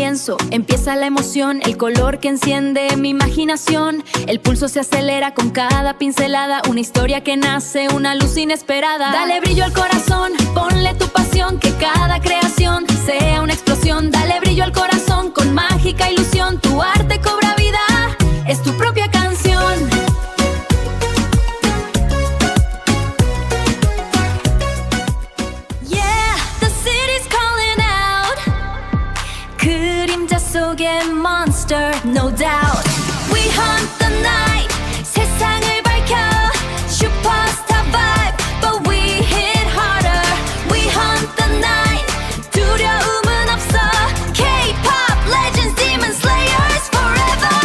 comienzo, empieza la emoción, el color que enciende mi imaginación. El pulso se acelera con cada pincelada, una historia que nace, una luz inesperada. Dale brillo al corazón, ponle tu pasión, que cada creación sea una explosión. Dale brillo al corazón con mágica ilusión, tu arte cobra vida, es tu propia canción. 속의 monster, no doubt. We hunt the night, 세상을 밝혀. Superstar vibe, but we hit harder. We hunt the night, 두려움은 없어. K-pop legends, demon slayers forever.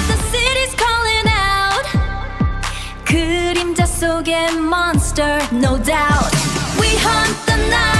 The city's calling out. 그림자 속의 monster, no doubt. We hunt the night.